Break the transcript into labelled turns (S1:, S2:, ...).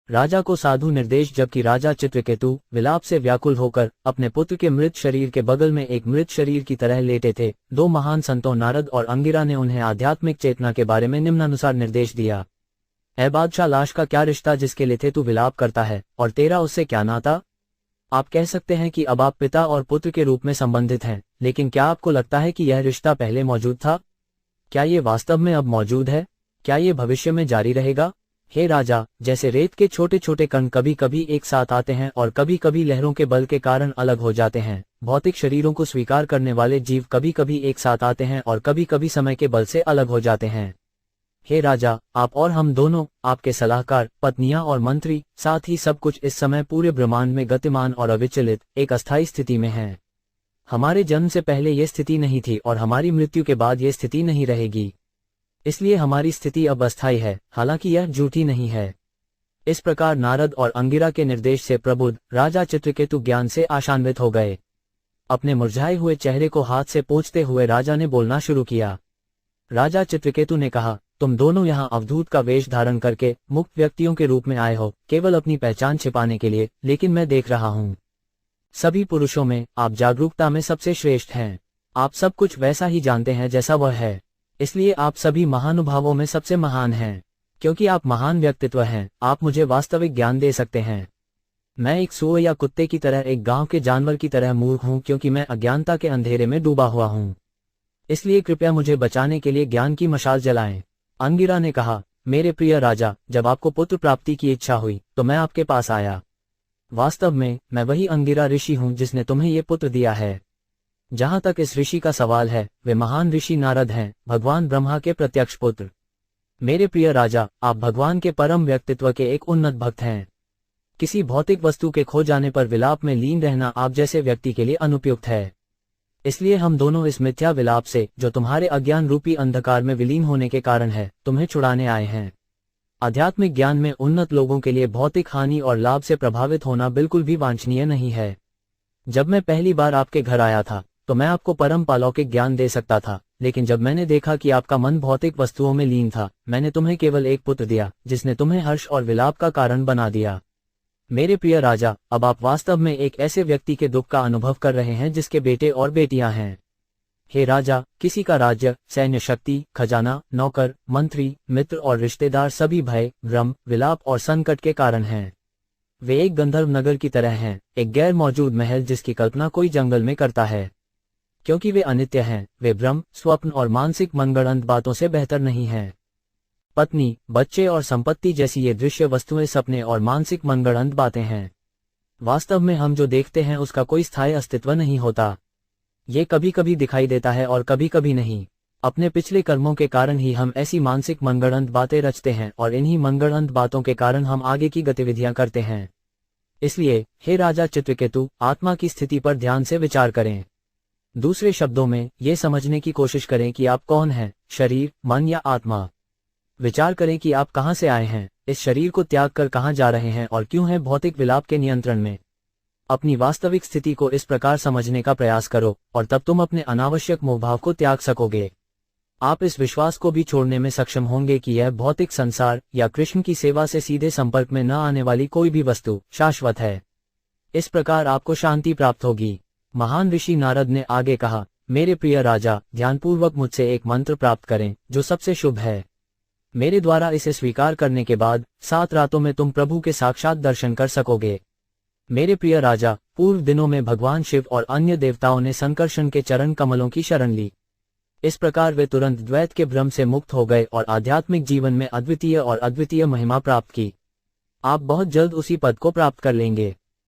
S1: राजा को साधु निर्देश। जबकि राजा चित्रकेतु विलाप से व्याकुल होकर अपने पुत्र के मृत शरीर के बगल में एक मृत शरीर की तरह लेटे थे, दो महान संतों नारद और अंगिरा ने उन्हें आध्यात्मिक चेतना के बारे में निम्नानुसार निर्देश दिया। ऐ बादशाह, लाश का क्या रिश्ता जिसके लिए तू विलाप करता है, और तेरा उससे क्या नाता? आप कह सकते हैं कि अब आप पिता और पुत्र के रूप में संबंधित हैं, लेकिन क्या आपको लगता है कि यह रिश्ता पहले मौजूद था? क्या ये वास्तव में अब मौजूद है? क्या ये भविष्य में जारी रहेगा? हे राजा, जैसे रेत के छोटे छोटे कण कभी कभी एक साथ आते हैं और कभी कभी लहरों के बल के कारण अलग हो जाते हैं, भौतिक शरीरों को स्वीकार करने वाले जीव कभी कभी एक साथ आते हैं और कभी कभी समय के बल से अलग हो जाते हैं। हे राजा, आप और हम दोनों, आपके सलाहकार, पत्नियां और मंत्री, साथ ही सब कुछ इस समय पूरे ब्रह्मांड में गतिमान और अविचलित एक अस्थायी स्थिति में है। हमारे जन्म से पहले ये स्थिति नहीं थी और हमारी मृत्यु के बाद ये स्थिति नहीं रहेगी। इसलिए हमारी स्थिति अब अस्थायी है, हालांकि यह झूठी नहीं है। इस प्रकार नारद और अंगिरा के निर्देश से प्रबुद्ध राजा चित्रकेतु ज्ञान से आशान्वित हो गए। अपने मुरझाए हुए चेहरे को हाथ से पोंछते हुए राजा ने बोलना शुरू किया। राजा चित्रकेतु ने कहा, तुम दोनों यहाँ अवधूत का वेश धारण करके मुक्त व्यक्तियों के रूप में आए हो, केवल अपनी पहचान छिपाने के लिए, लेकिन मैं देख रहा हूँ सभी पुरुषों में आप जागरूकता में सबसे श्रेष्ठ हैं। आप सब कुछ वैसा ही जानते हैं जैसा वह है, इसलिए आप सभी महानुभावों में सबसे महान हैं। क्योंकि आप महान व्यक्तित्व हैं, आप मुझे वास्तविक ज्ञान दे सकते हैं। मैं एक सूअर या कुत्ते की तरह, एक गांव के जानवर की तरह मूर्ख हूँ, क्योंकि मैं अज्ञानता के अंधेरे में डूबा हुआ हूँ। इसलिए कृपया मुझे बचाने के लिए ज्ञान की मशाल जलाएं। अंगिरा ने कहा, मेरे प्रिय राजा, जब आपको पुत्र प्राप्ति की इच्छा हुई तो मैं आपके पास आया। वास्तव में मैं वही अंगिरा ऋषि हूँ जिसने तुम्हें ये पुत्र दिया है। जहाँ तक इस ऋषि का सवाल है, वे महान ऋषि नारद हैं, भगवान ब्रह्मा के प्रत्यक्ष पुत्र। मेरे प्रिय राजा, आप भगवान के परम व्यक्तित्व के एक उन्नत भक्त हैं। किसी भौतिक वस्तु के खो जाने पर विलाप में लीन रहना आप जैसे व्यक्ति के लिए अनुपयुक्त है। इसलिए हम दोनों इस मिथ्या विलाप से, जो तुम्हारे अज्ञान रूपी अंधकार में विलीन होने के कारण है, तुम्हें छुड़ाने आए हैं। आध्यात्मिक ज्ञान में उन्नत लोगों के लिए भौतिक हानि और लाभ से प्रभावित होना बिल्कुल भी वांछनीय नहीं है। जब मैं पहली बार आपके घर आया था तो मैं आपको परम पालौकिक ज्ञान दे सकता था, लेकिन जब मैंने देखा कि आपका मन भौतिक वस्तुओं में लीन था, मैंने तुम्हें केवल एक पुत्र दिया जिसने तुम्हें हर्ष और विलाप का कारण बना दिया। मेरे प्रिय राजा, अब आप वास्तव में एक ऐसे व्यक्ति के दुख का अनुभव कर रहे हैं जिसके बेटे और बेटियां हैं। हे राजा, किसी का राज्य, सैन्य शक्ति, खजाना, नौकर, मंत्री, मित्र और रिश्तेदार सभी भय, भ्रम, विलाप और संकट के कारण हैं। वे एक गंधर्व नगर की तरह हैं, एक गैर मौजूद महल जिसकी कल्पना कोई जंगल में करता है। क्योंकि वे अनित्य हैं, वे भ्रम, स्वप्न और मानसिक मनगढ़ंत बातों से बेहतर नहीं हैं। पत्नी, बच्चे और संपत्ति जैसी ये दृश्य वस्तुएं सपने और मानसिक मनगढ़ंत बातें हैं। वास्तव में हम जो देखते हैं उसका कोई स्थायी अस्तित्व नहीं होता। ये कभी कभी दिखाई देता है और कभी कभी नहीं। अपने पिछले कर्मों के कारण ही हम ऐसी मानसिक मनगढ़ंत बातें रचते हैं और इन्हीं मनगढ़ंत बातों के कारण हम आगे की गतिविधियां करते हैं। इसलिए हे राजा चित्रकेतु, आत्मा की स्थिति पर ध्यान से विचार करें। दूसरे शब्दों में ये समझने की कोशिश करें कि आप कौन हैं, शरीर, मन या आत्मा। विचार करें कि आप कहां से आए हैं, इस शरीर को त्याग कर कहां जा रहे हैं और क्यों हैं भौतिक विलाप के नियंत्रण में। अपनी वास्तविक स्थिति को इस प्रकार समझने का प्रयास करो और तब तुम अपने अनावश्यक मोहभाव को त्याग सकोगे। आप इस विश्वास को भी छोड़ने में सक्षम होंगे कि यह भौतिक संसार या कृष्ण की सेवा से सीधे संपर्क में न आने वाली कोई भी वस्तु शाश्वत है। इस प्रकार आपको शांति प्राप्त होगी। महान ऋषि नारद ने आगे कहा, मेरे प्रिय राजा, ध्यानपूर्वक मुझसे एक मंत्र प्राप्त करें जो सबसे शुभ है। मेरे द्वारा इसे स्वीकार करने के बाद 7 रातों में तुम प्रभु के साक्षात दर्शन कर सकोगे। मेरे प्रिय राजा, पूर्व दिनों में भगवान शिव और अन्य देवताओं ने संकर्षण के चरण कमलों की शरण ली। इस प्रकार वे तुरंत द्वैत के भ्रम से मुक्त हो गए और आध्यात्मिक जीवन में अद्वितीय और अद्वितीय महिमा प्राप्त की। आप बहुत जल्द उसी पद को प्राप्त कर लेंगे।